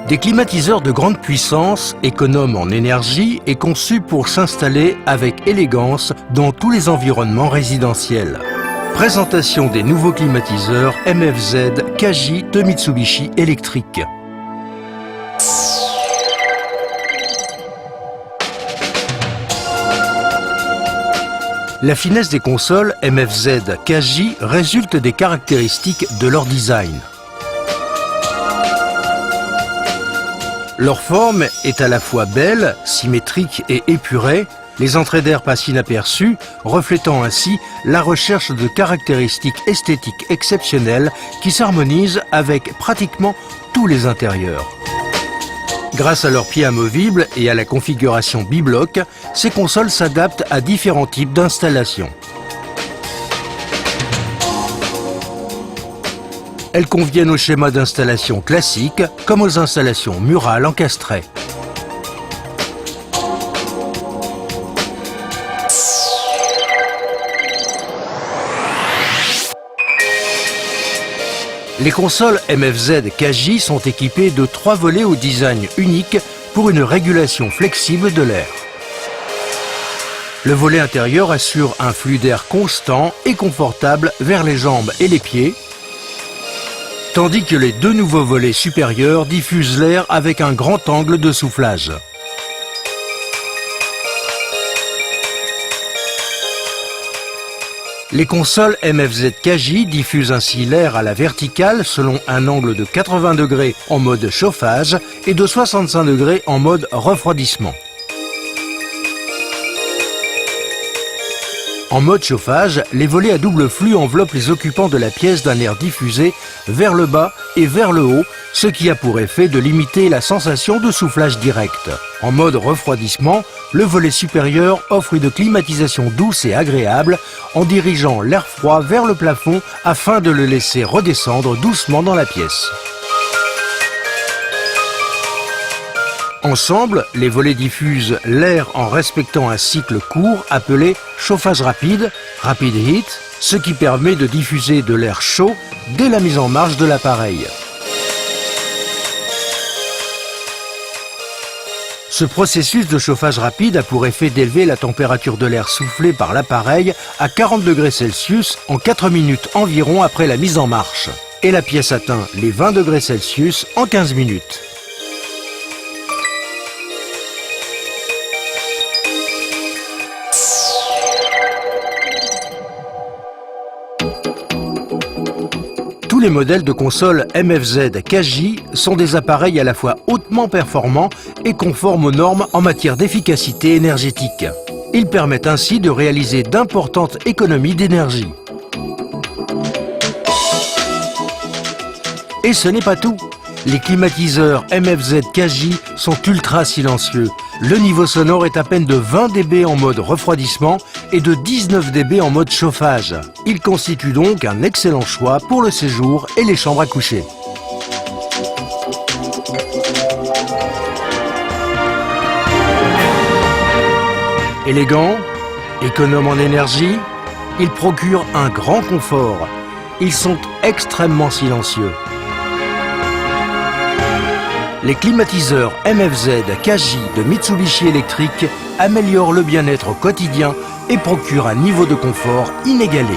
Des climatiseurs de grande puissance, économes en énergie et conçus pour s'installer avec élégance dans tous les environnements résidentiels. Présentation des nouveaux climatiseurs MFZ Kaji de Mitsubishi Electric. La finesse des consoles MFZ Kaji résulte des caractéristiques de leur design. Leur forme est à la fois belle, symétrique et épurée, les entrées d'air passent inaperçues, reflétant ainsi la recherche de caractéristiques esthétiques exceptionnelles qui s'harmonisent avec pratiquement tous les intérieurs. Grâce à leurs pieds amovibles et à la configuration bibloc, ces consoles s'adaptent à différents types d'installations. Elles conviennent aux schémas d'installation classiques comme aux installations murales encastrées. Les consoles MFZ Kaji sont équipées de 3 volets au design unique pour une régulation flexible de l'air. Le volet intérieur assure un flux d'air constant et confortable vers les jambes et les pieds, tandis que les 2 nouveaux volets supérieurs diffusent l'air avec un grand angle de soufflage. Les consoles MFZ Kaji diffusent ainsi l'air à la verticale selon un angle de 80 degrés en mode chauffage et de 65 degrés en mode refroidissement. En mode chauffage, les volets à double flux enveloppent les occupants de la pièce d'un air diffusé vers le bas et vers le haut, ce qui a pour effet de limiter la sensation de soufflage direct. En mode refroidissement, le volet supérieur offre une climatisation douce et agréable en dirigeant l'air froid vers le plafond afin de le laisser redescendre doucement dans la pièce. Ensemble, les volets diffusent l'air en respectant un cycle court appelé chauffage rapide, rapid heat, ce qui permet de diffuser de l'air chaud dès la mise en marche de l'appareil. Ce processus de chauffage rapide a pour effet d'élever la température de l'air soufflé par l'appareil à 40 degrés Celsius en 4 minutes environ après la mise en marche. Et la pièce atteint les 20 degrés Celsius en 15 minutes. Tous les modèles de consoles MFZ Kaji sont des appareils à la fois hautement performants et conformes aux normes en matière d'efficacité énergétique. Ils permettent ainsi de réaliser d'importantes économies d'énergie. Et ce n'est pas tout. Les climatiseurs MFZ Kaji sont ultra silencieux. Le niveau sonore est à peine de 20 dB en mode refroidissement et de 19 dB en mode chauffage. Ils constituent donc un excellent choix pour le séjour et les chambres à coucher. Élégants, économes en énergie, ils procurent un grand confort. Ils sont extrêmement silencieux. Les climatiseurs MFZ Kaji de Mitsubishi Electric améliorent le bien-être au quotidien et procurent un niveau de confort inégalé.